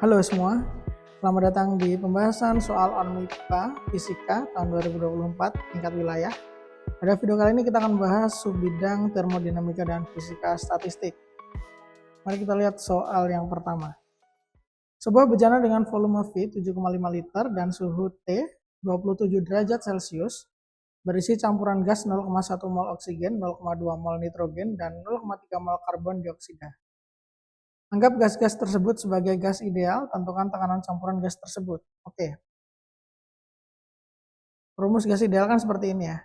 Halo semua, selamat datang di pembahasan soal ONMIPA Fisika tahun 2024 tingkat wilayah. Pada video kali ini kita akan membahas subbidang termodinamika dan fisika statistik. Mari kita lihat soal yang pertama. Sebuah bejana dengan volume V 7,5 liter dan suhu T 27 derajat Celcius berisi campuran gas 0,1 mol oksigen, 0,2 mol nitrogen, dan 0,3 mol karbon dioksida. Anggap gas-gas tersebut sebagai gas ideal, tentukan tekanan campuran gas tersebut. Oke. Rumus gas ideal kan seperti ini ya.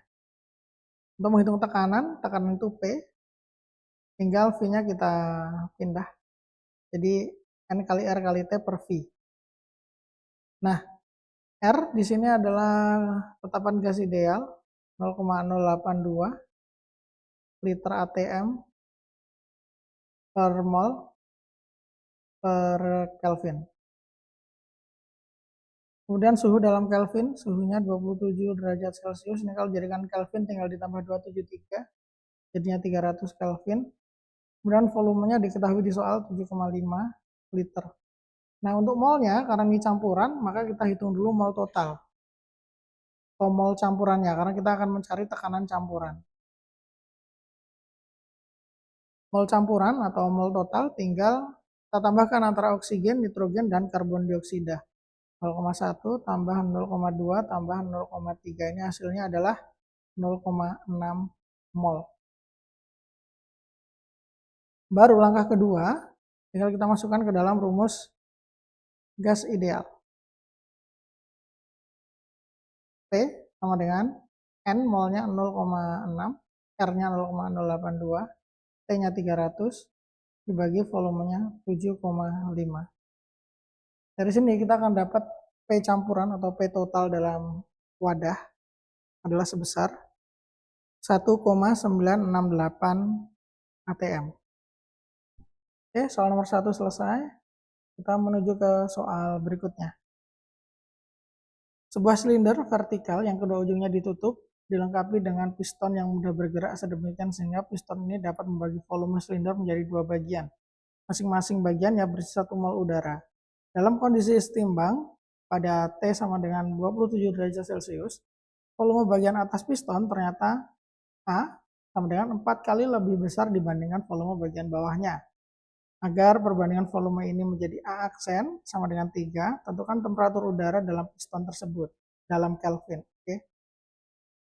Untuk menghitung tekanan itu P, tinggal V-nya kita pindah. Jadi N kali R kali T per V. Nah, R di sini adalah tetapan gas ideal 0,082 liter ATM per mol per Kelvin. Kemudian suhu dalam Kelvin, suhunya 27 derajat Celcius. Ini kalau jadikan Kelvin tinggal ditambah 273, jadinya 300 Kelvin. Kemudian volumenya diketahui di soal 7,5 liter. Nah, untuk molnya, karena ini campuran, maka kita hitung dulu mol total. Atau mol campurannya, karena kita akan mencari tekanan campuran. Mol campuran atau mol total tinggal kita tambahkan antara oksigen, nitrogen, dan karbon dioksida. 0,1 tambah 0,2 tambah 0,3, ini hasilnya adalah 0,6 mol. Baru langkah kedua, tinggal kita masukkan ke dalam rumus gas ideal. P sama dengan N molnya 0,6, R-nya 0,082, T-nya 300, dibagi volumenya 7,5. Dari sini kita akan dapat P campuran atau P total dalam wadah adalah sebesar 1,968 ATM. Oke, soal nomor 1 selesai. Kita menuju ke soal berikutnya. Sebuah silinder vertikal yang kedua ujungnya ditutup, dilengkapi dengan piston yang mudah bergerak sedemikian sehingga piston ini dapat membagi volume silinder menjadi dua bagian. Masing-masing bagiannya berisi 1 mol udara. Dalam kondisi setimbang, pada T sama dengan 27 derajat Celcius, volume bagian atas piston ternyata A sama dengan 4 kali lebih besar dibandingkan volume bagian bawahnya. Agar perbandingan volume ini menjadi A aksen sama dengan 3, tentukan temperatur udara dalam piston tersebut dalam Kelvin. Oke.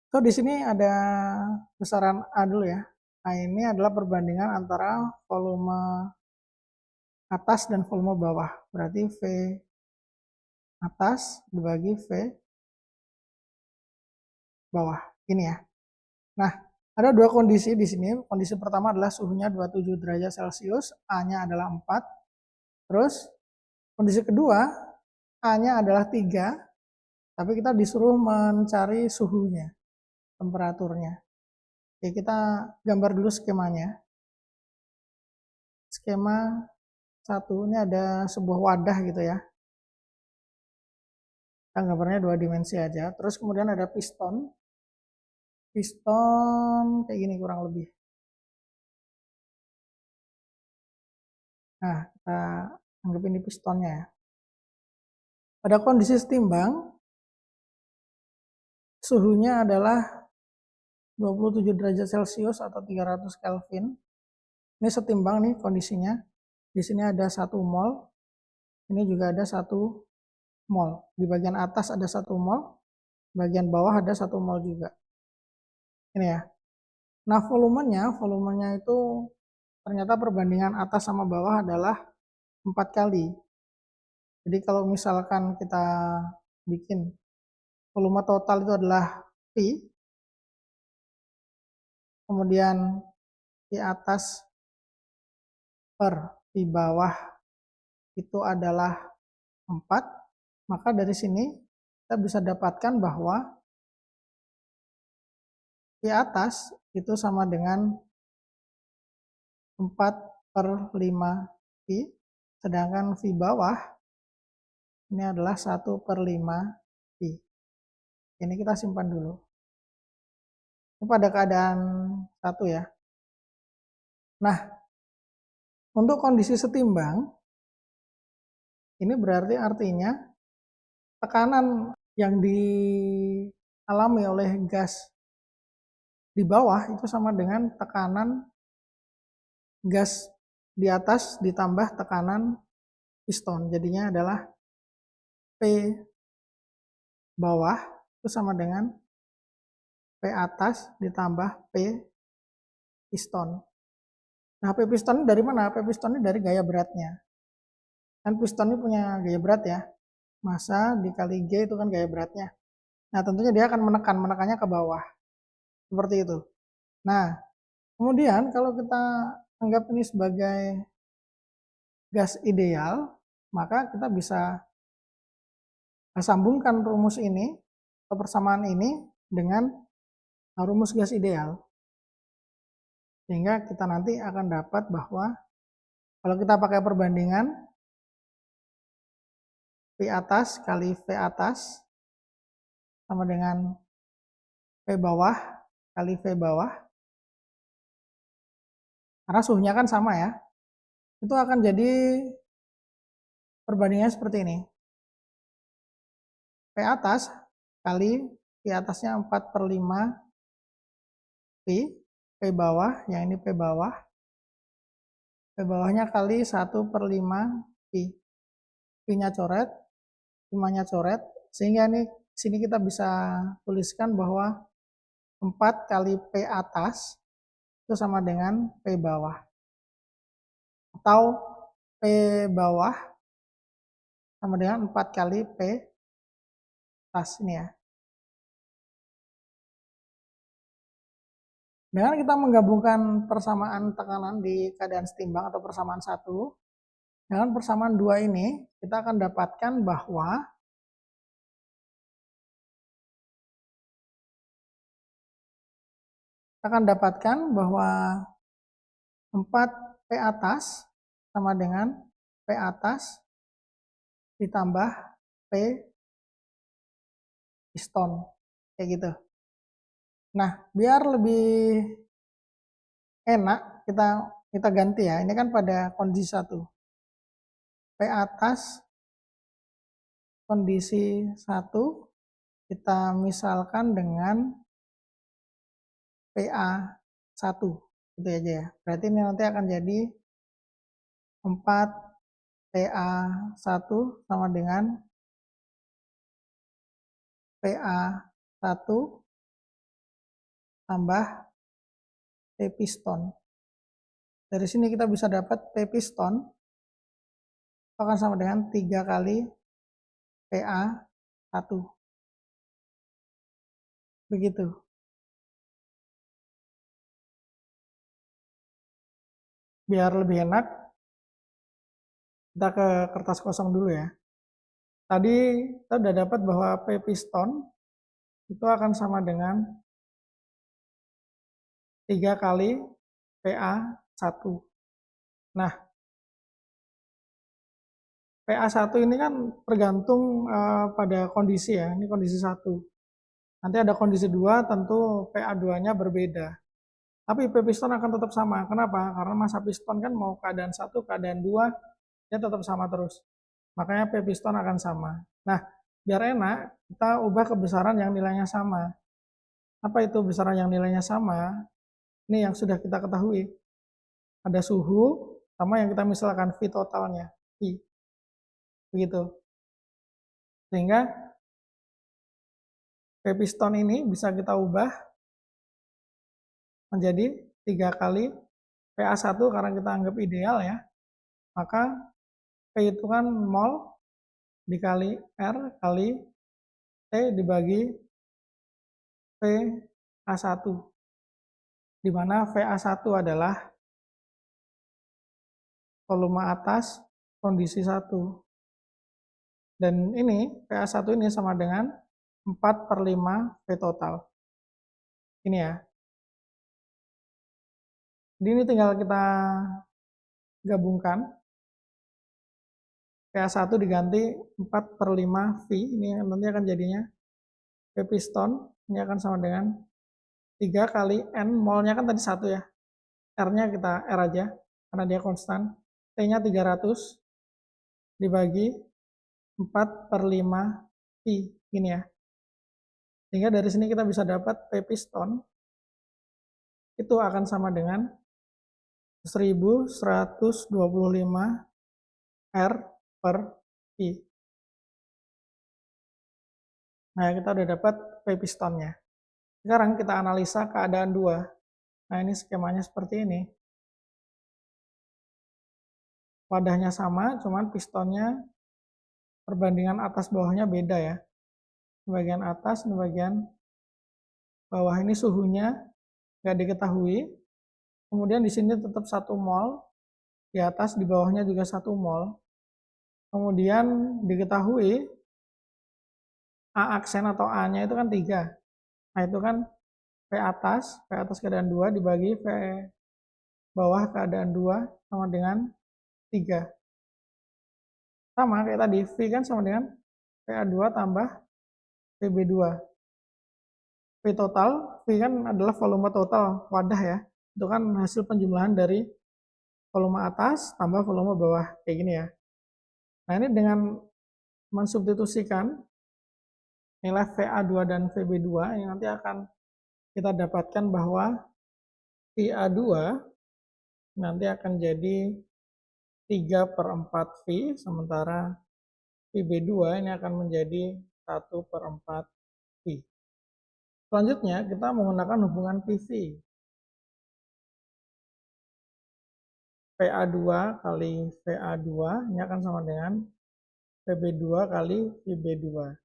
So di sini ada besaran A dulu ya. A ini adalah perbandingan antara volume atas dan volume bawah. Berarti V atas dibagi V bawah. Ini ya. Nah, ada dua kondisi di sini. Kondisi pertama adalah suhunya 27 derajat Celcius, A-nya adalah 4. Terus kondisi kedua, A-nya adalah 3, tapi kita disuruh mencari suhunya, temperaturnya. Oke, kita gambar dulu skemanya. Skema 1, ini ada sebuah wadah gitu ya. Kita gambarnya 2 dimensi aja. Terus kemudian ada piston. Piston kayak gini kurang lebih. Nah, kita anggap ini pistonnya ya. Pada kondisi setimbang, suhunya adalah 27 derajat Celcius atau 300 Kelvin. Ini setimbang nih kondisinya. Di sini ada 1 mol. Ini juga ada 1 mol. Di bagian atas ada 1 mol. Bagian bawah ada 1 mol juga. Ini ya. Nah, volumenya itu ternyata perbandingan atas sama bawah adalah 4 kali. Jadi kalau misalkan kita bikin volume total itu adalah V, kemudian V atas per V bawah itu adalah 4, maka dari sini kita bisa dapatkan bahwa V atas itu sama dengan 4 per 5 V, sedangkan V bawah ini adalah 1 per 5 V. Ini kita simpan dulu. Ini pada keadaan 1 ya. Nah, untuk kondisi setimbang, Ini berarti artinya tekanan yang dialami oleh gas di bawah itu sama dengan tekanan gas di atas ditambah tekanan piston. Jadinya adalah P bawah itu sama dengan P atas ditambah P piston. Nah, P piston dari mana? P piston ini dari gaya beratnya. Kan piston ini punya gaya berat ya. Massa dikali G itu kan gaya beratnya. Nah, tentunya dia akan menekannya ke bawah. Seperti itu. Nah, kemudian kalau kita anggap ini sebagai gas ideal, maka kita bisa sambungkan rumus ini atau persamaan ini dengan rumus gas ideal. Sehingga kita nanti akan dapat bahwa kalau kita pakai perbandingan V atas kali V atas sama dengan V bawah kali V bawah, karena suhunya kan sama ya, itu akan jadi perbandingannya seperti ini. V atas kali V atasnya 4/5 V, P bawah, yang ini P bawah, P bawahnya kali 1/5 V. V-nya coret, 5-nya coret, sehingga ini sini kita bisa tuliskan bahwa 4 kali P atas itu sama dengan P bawah. Atau P bawah sama dengan 4 kali P atas ini ya. Dengan kita menggabungkan persamaan tekanan di keadaan setimbang atau persamaan 1, dengan persamaan 2 ini, kita akan dapatkan bahwa akan dapatkan bahwa 4 P atas sama dengan P atas ditambah P piston, kayak gitu. Nah, biar lebih enak kita ganti ya. Ini kan pada kondisi 1. P atas kondisi 1 kita misalkan dengan PA1 gitu aja ya. Berarti ini nanti akan jadi 4 PA1 sama dengan PA1 tambah P piston. Dari sini kita bisa dapat P piston akan sama dengan 3 kali PA1. Begitu. Biar lebih enak, kita ke kertas kosong dulu ya. Tadi kita sudah dapat bahwa P piston itu akan sama dengan 3 kali PA1. Nah, PA1 ini kan tergantung pada kondisi ya, ini kondisi 1. Nanti ada kondisi 2, tentu PA2-nya berbeda. Tapi P piston akan tetap sama. Kenapa? Karena massa piston kan mau keadaan 1, keadaan 2, dia tetap sama terus. Makanya P piston akan sama. Nah, biar enak, kita ubah kebesaran yang nilainya sama. Apa itu besaran yang nilainya sama? Ini yang sudah kita ketahui. Ada suhu, sama yang kita misalkan V totalnya. V. Begitu. Sehingga P piston ini bisa kita ubah menjadi 3 kali PA1 karena kita anggap ideal ya. Maka P itu kan mol dikali R kali T dibagi PA1. Di mana VA1 /adalah volume atas kondisi 1. Dan ini PA1 ini sama dengan 4/5 V total. Ini ya. Jadi ini tinggal kita gabungkan. PA1 diganti 4/5 V. Ini nanti akan jadinya P piston. Ini akan sama dengan 3 kali N. Molnya kan tadi 1 ya. R-nya kita R aja. Karena dia konstan. T-nya 300 dibagi 4/5 P, gini ya. Sehingga dari sini kita bisa dapat P piston itu akan sama dengan 1125 R per P. Nah, kita udah dapat P pistonnya. Sekarang kita analisa keadaan 2. Nah, ini skemanya seperti ini. Wadahnya sama, cuman pistonnya perbandingan atas bawahnya beda ya. Di bagian atas, di bagian bawah ini suhunya nggak diketahui. Kemudian di sini tetap 1 mol, di atas, di bawahnya juga 1 mol. Kemudian diketahui A aksen atau A-nya itu kan 3. Nah, itu kan P atas keadaan 2 dibagi P bawah keadaan 2 sama dengan 3. Sama kayak tadi, V kan sama dengan PA2 tambah PB2. V total, V kan adalah volume total wadah ya. Itu kan hasil penjumlahan dari volume atas tambah volume bawah, kayak gini ya. Nah, ini dengan mensubstitusikan nilai VA2 dan VB2, yang nanti akan kita dapatkan bahwa VA2 nanti akan jadi 3/4 V, sementara VB2 ini akan menjadi 1/4 V. Selanjutnya kita menggunakan hubungan PV. PA2 kali VA2 ini akan sama dengan PB2 kali VB2.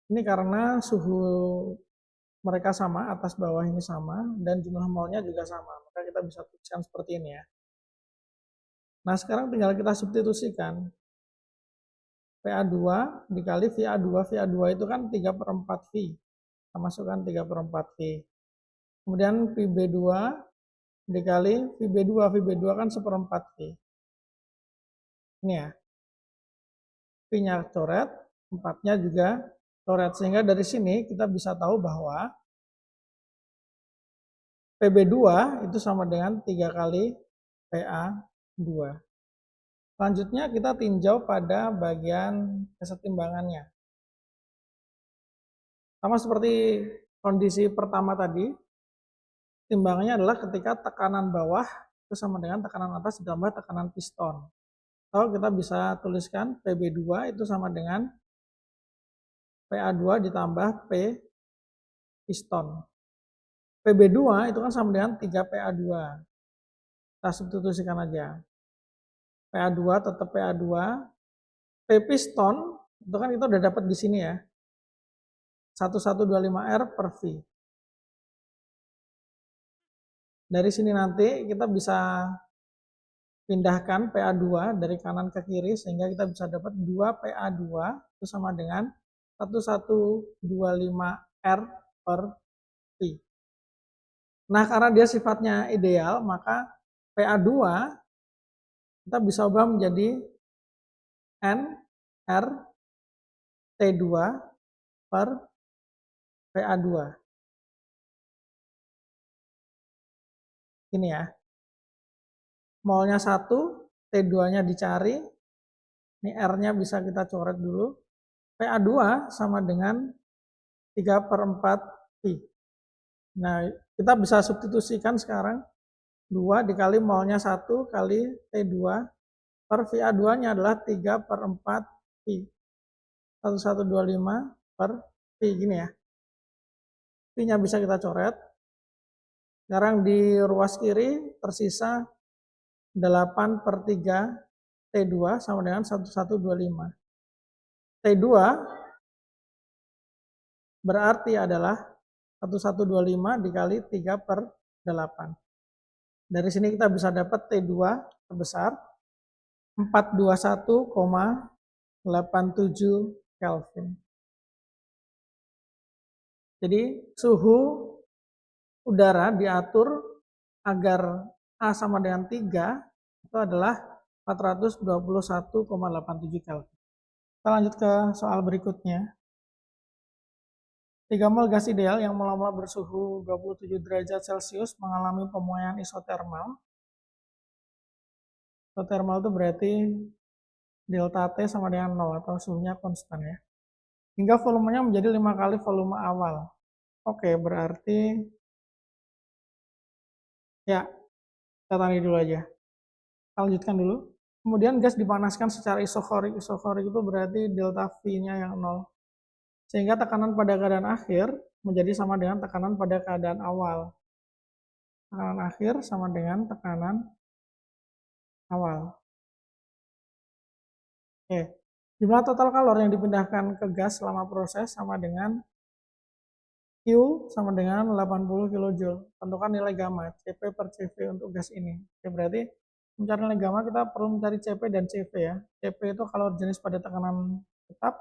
Ini karena suhu mereka sama, atas bawah ini sama, dan jumlah molnya juga sama. Maka kita bisa tuliskan seperti ini ya. Nah, sekarang tinggal kita substitusikan. PA2 dikali VA2. VA2 itu kan 3/4 V. Kita masukkan 3/4 V. Kemudian VB2 dikali VB2. VB2 kan 1/4 V. Ini ya. V-nya coret, 4-nya juga coret. Sehingga dari sini kita bisa tahu bahwa PB2 itu sama dengan 3 kali PA2. Selanjutnya kita tinjau pada bagian kesetimbangannya. Sama seperti kondisi pertama tadi, timbangannya adalah ketika tekanan bawah itu sama dengan tekanan atas ditambah tekanan piston. Atau kita bisa tuliskan PB2 itu sama dengan PA2 ditambah P piston. PB2 itu kan sama dengan 3 PA2. Kita substitusikan aja. PA2 tetap PA2. P piston itu kan kita udah dapat di sini ya. 1125 R per V. Dari sini nanti kita bisa pindahkan PA2 dari kanan ke kiri sehingga kita bisa dapat 2 PA2 itu sama dengan 1125 R per V. Nah, karena dia sifatnya ideal, maka PA2 kita bisa ubah menjadi N R T2 per PA2. Ini ya. Molnya 1, T2-nya dicari. Ini R-nya bisa kita coret dulu. PA2 sama dengan 3/4 V. Nah, kita bisa substitusikan sekarang 2 dikali molnya 1 kali T2 per VA2-nya adalah 3/4 V. 1125 per V, gini ya. V-nya bisa kita coret. Sekarang di ruas kiri tersisa 8/3 T2 sama dengan 1125. T2 berarti adalah 1125 dikali 3/8. Dari sini kita bisa dapat T2 sebesar 421,87 Kelvin. Jadi suhu udara diatur agar A sama dengan 3 itu adalah 421,87 Kelvin. Kita lanjut ke soal berikutnya. 3 mol gas ideal yang mula-mula bersuhu 27 derajat Celcius mengalami pemuaian isotermal. Isotermal itu berarti delta T sama dengan 0 atau suhunya konstan ya. Hingga volumenya menjadi 5 kali volume awal. Oke, berarti ya, kita tarik dulu aja. Kita lanjutkan dulu. Kemudian gas dipanaskan secara isokorik. Isokorik itu berarti delta V-nya yang 0. Sehingga tekanan pada keadaan akhir menjadi sama dengan tekanan pada keadaan awal. Tekanan akhir sama dengan tekanan awal. Oke. Jumlah total kalor yang dipindahkan ke gas selama proses sama dengan Q sama dengan 80 kJ. Tentukan nilai gamma, Cp per Cv untuk gas ini. Oke, berarti mencari nilai gamma kita perlu mencari Cp dan Cv ya. Cp itu kalor jenis pada tekanan tetap,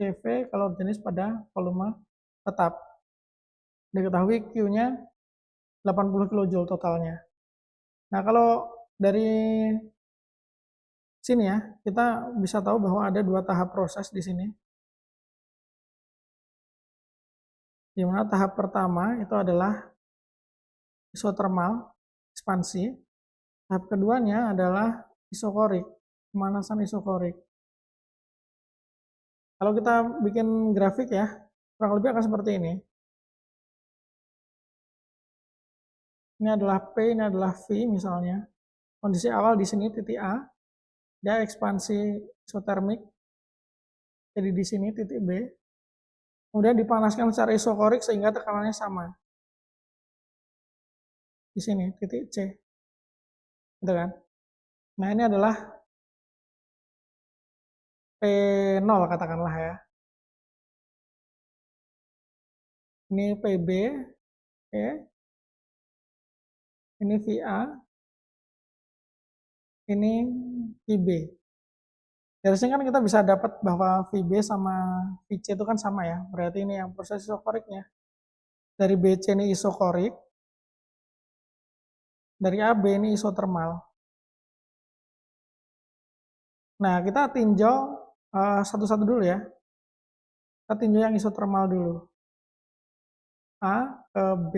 Cv kalor jenis pada volume tetap. Diketahui Q-nya 80 kJ totalnya. Nah, kalau dari sini ya, kita bisa tahu bahwa ada dua tahap proses di sini. Di mana tahap pertama itu adalah isotermal, ekspansi. Tahap keduanya adalah isokorik, pemanasan isokorik. Kalau kita bikin grafik ya, kurang lebih akan seperti ini. Ini adalah P, ini adalah V misalnya. Kondisi awal di sini titik A, dia ekspansi isotermik. Jadi di sini titik B. Kemudian dipanaskan secara isokorik sehingga tekanannya sama. Di sini titik C. Gitu kan? Nah, ini adalah P0 katakanlah ya. Ini PB, ya. Ini VA, ini VB. Dari sini kan kita bisa dapat bahwa VB sama VC itu kan sama ya. Berarti ini yang proses isokoriknya. Dari BC ini isokorik, dari AB ini isotermal. Nah, kita tinjau satu-satu dulu ya. Kita tinjau yang isotermal dulu. A ke B.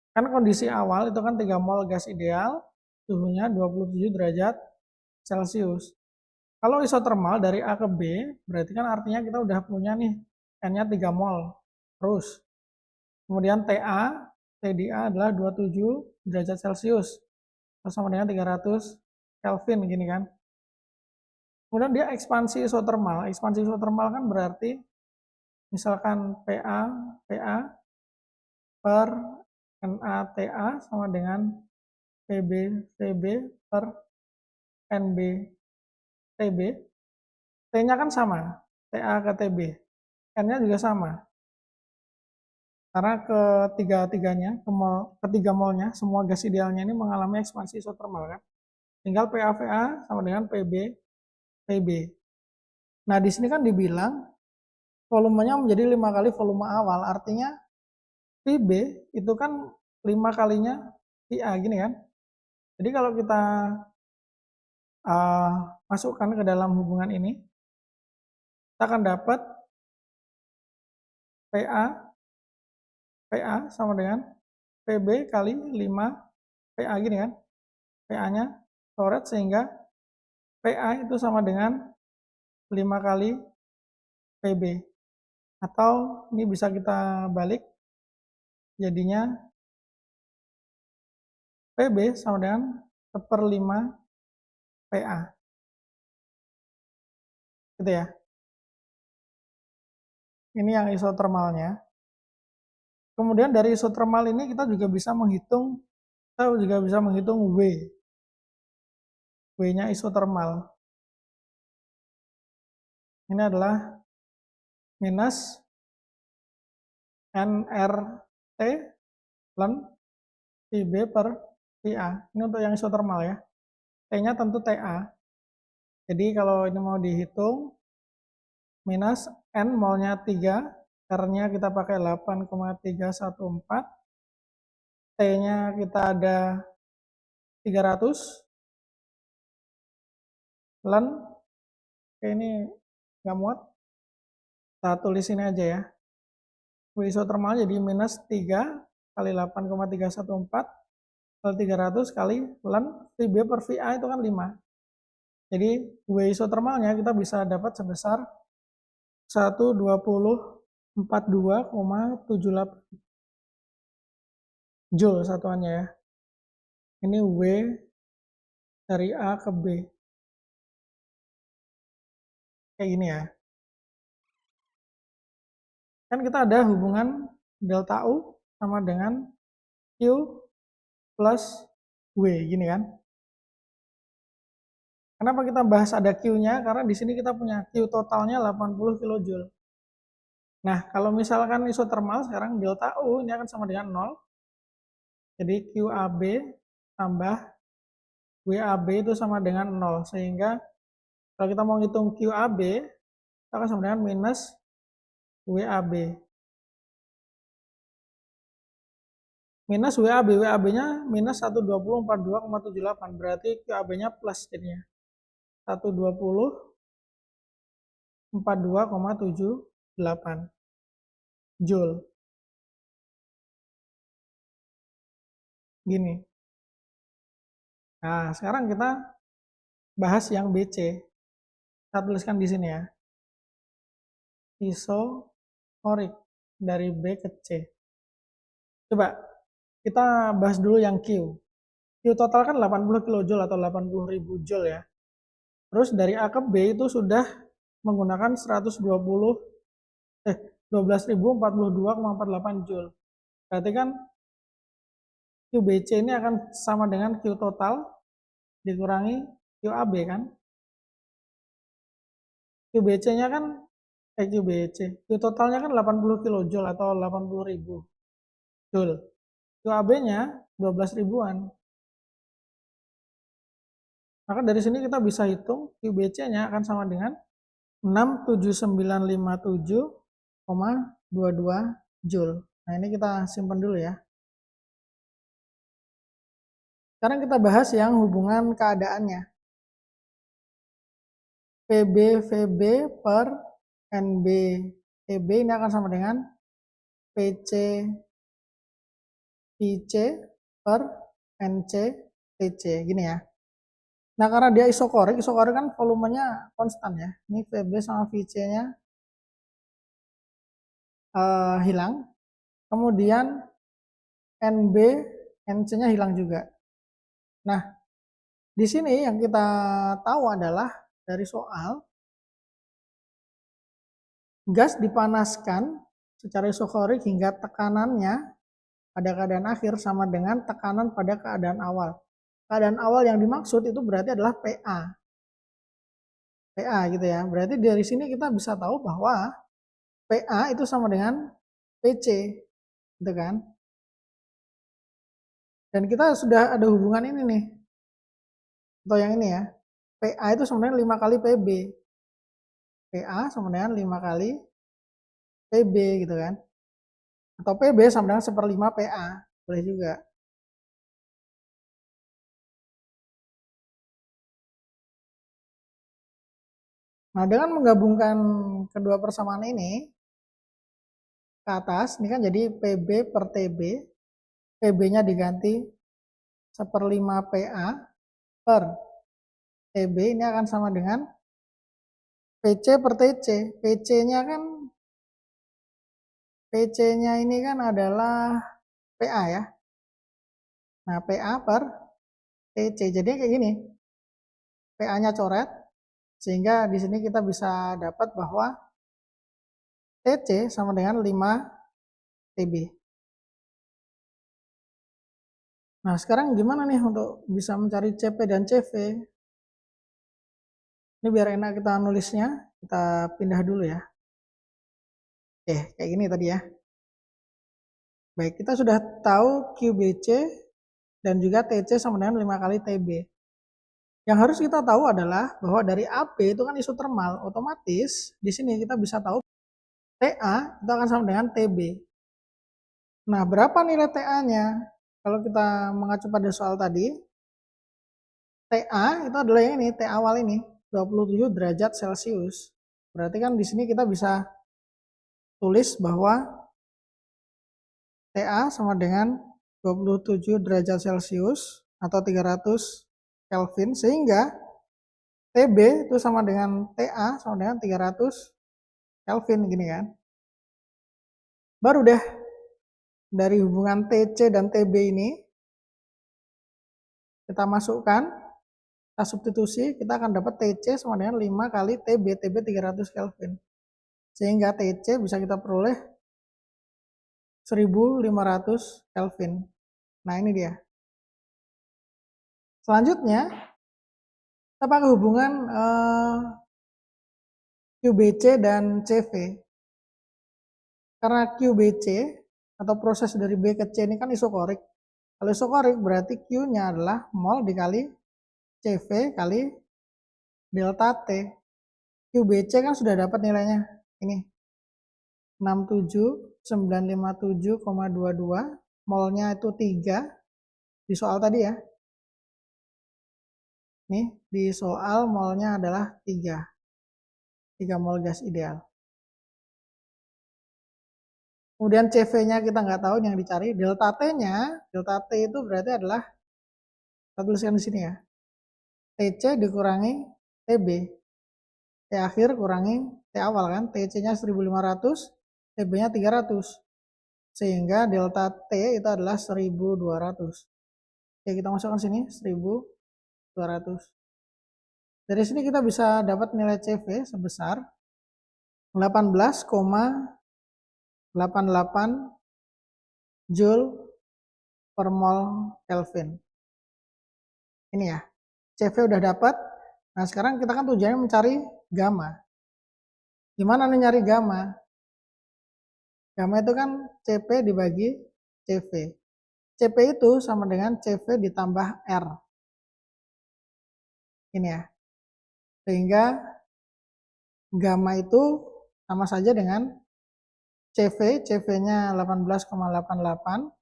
Kan kondisi awal itu kan 3 mol gas ideal, suhunya 27 derajat Celcius. Kalau isotermal dari A ke B, berarti kan artinya kita udah punya nih, N-nya 3 mol. Terus, kemudian TA, T di A adalah 27 derajat Celcius. Sama dengan 300 Kelvin, gini kan. Kemudian dia ekspansi isotermal. Ekspansi isotermal kan berarti, misalkan PA per NaTA sama dengan PB per NB TB, T-nya kan sama, TA ke TB, N-nya juga sama. Karena ketiga molnya, semua gas idealnya ini mengalami ekspansi isotermal kan. Tinggal PA-VA sama dengan PB. Nah, di sini kan dibilang volumenya menjadi 5 kali volume awal, artinya PB itu kan 5 kalinya PA gini kan. Jadi kalau kita masukkan ke dalam hubungan ini, kita akan dapat PA sama dengan PB kali 5 PA gini kan. PA-nya coret sehingga PA itu sama dengan 5 kali PB. Atau ini bisa kita balik, jadinya PB sama dengan 1/5 PA. Gitu ya. Ini yang isotermalnya. Kemudian dari isotermal ini kita juga bisa menghitung W. W-nya isotermal. Ini adalah minus nRT ln PB per PA. Ini untuk yang isotermal ya. T-nya tentu TA. Jadi kalau ini mau dihitung, minus N molnya 3, R-nya kita pakai 8,314, T-nya kita ada 300, ln, oke ini nggak muat, kita tulis ini aja ya. W isotermal jadi minus 3 kali 8,314 kali 300 kali ln VB per VA itu kan 5. Jadi W isotermalnya kita bisa dapat sebesar 12042,78 Joule satuannya ya. Ini W dari A ke B. Kayak gini ya. Kan kita ada hubungan delta U sama dengan Q plus W, gini kan. Kenapa kita bahas ada Q-nya? Karena di sini kita punya Q totalnya 80 kJ. Nah, kalau misalkan isotermal sekarang delta U ini akan sama dengan 0. Jadi QAB tambah WAB itu sama dengan 0. Sehingga kalau kita mau ngitung QAB, kita akan sama dengan minus WAB. Minus WAB, WAB-nya minus 12042,78. Berarti QAB-nya plus jadinya. 12042,78 Joule. Gini. Nah, sekarang kita bahas yang BC. Saya tuliskan di sini ya. Isotorik dari B ke C. Coba kita bahas dulu yang Q. Q total kan 80 kJ atau 80.000 Joule ya. Terus dari A ke B itu sudah menggunakan 12.042,48 Joule. Berarti kan QBC ini akan sama dengan Q total dikurangi QAB kan. QBC-nya kan QBC. Q totalnya kan 80 kJ atau 80.000 Joule. QAB-nya 12 ribuan. Maka dari sini kita bisa hitung QBC-nya akan sama dengan 67957,22 Joule. Nah, ini kita simpan dulu ya. Sekarang kita bahas yang hubungan keadaannya. PB VB per NB EB ini akan sama dengan PC IC per NC TC. Gini ya. Nah, karena dia isokorik kan volumenya konstan ya. Ini VB sama VC-nya hilang. Kemudian NB, NC-nya hilang juga. Nah, di sini yang kita tahu adalah dari soal, gas dipanaskan secara isokorik hingga tekanannya pada keadaan akhir sama dengan tekanan pada keadaan awal. Keadaan awal yang dimaksud itu berarti adalah PA. PA gitu ya. Berarti dari sini kita bisa tahu bahwa PA itu sama dengan PC. Gitu kan. Dan kita sudah ada hubungan ini nih. Atau yang ini ya. PA itu sama dengan 5 kali PB. PA sama dengan 5 kali PB gitu kan. Atau PB sama dengan 1/5 PA. Boleh juga. Nah, dengan menggabungkan kedua persamaan ini ke atas, ini kan jadi PB per TB. PB-nya diganti 1/5 PA per TB, ini akan sama dengan PC per TC. PC-nya ini kan adalah PA ya. Nah, PA per TC. Jadi kayak gini. PA-nya coret, sehingga di sini kita bisa dapat bahwa TC sama dengan 5 TB. Nah, sekarang gimana nih untuk bisa mencari CP dan CV? Ini biar enak kita nulisnya, kita pindah dulu ya. Oke, kayak gini tadi ya. Baik, kita sudah tahu QBC dan juga TC sama dengan 5 kali TB. Yang harus kita tahu adalah bahwa dari AP itu kan isotermal, otomatis di sini kita bisa tahu TA itu akan sama dengan TB. Nah, berapa nilai TA-nya? Kalau kita mengacu pada soal tadi, TA itu adalah yang ini, T awal ini, 27 derajat Celcius. Berarti kan di sini kita bisa tulis bahwa TA sama dengan 27 derajat Celcius atau 300 Kelvin, sehingga TB itu sama dengan TA sama dengan 300 Kelvin gini kan. Baru deh dari hubungan TC dan TB ini kita masukkan, kita substitusi, kita akan dapat TC sama dengan 5 kali TB, TB 300 Kelvin. Sehingga TC bisa kita peroleh 1500 Kelvin. Nah ini dia. Selanjutnya, kita pakai hubungan QBC dan CV. Karena QBC atau proses dari B ke C ini kan isokorik. Kalau isokorik berarti Q-nya adalah mol dikali CV kali delta T. QBC kan sudah dapat nilainya. Ini 67957,22. Molnya itu 3 di soal tadi ya. Nih, di soal molnya adalah 3. 3 mol gas ideal. Kemudian CV-nya kita nggak tahu yang dicari. Delta T-nya, delta T itu berarti adalah, kita tuliskan di sini ya. TC dikurangi TB. T akhir kurangi T awal kan. TC-nya 1500, TB-nya 300. Sehingga delta T itu adalah 1200. Oke, kita masukkan sini 1200. Dari sini kita bisa dapat nilai CV sebesar 18,88 Joule per mol Kelvin. Ini ya, CV udah dapat. Nah sekarang kita kan tujuannya mencari gamma. Gimana nih nyari gamma? Gamma itu kan CP dibagi CV. CP itu sama dengan CV ditambah R. Ini ya. Sehingga gamma itu sama saja dengan CV, CV-nya 18,88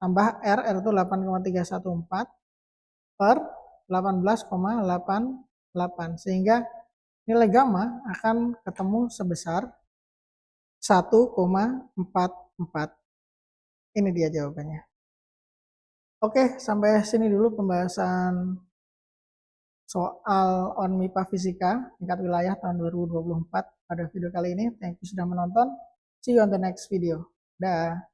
tambah R itu 8,314 per 18,88 sehingga nilai gamma akan ketemu sebesar 1,44. Ini dia jawabannya. Oke, sampai sini dulu pembahasan soal on MIPA Fisika tingkat wilayah tahun 2024 pada video kali ini. Thank you sudah menonton. See you on the next video. Dah.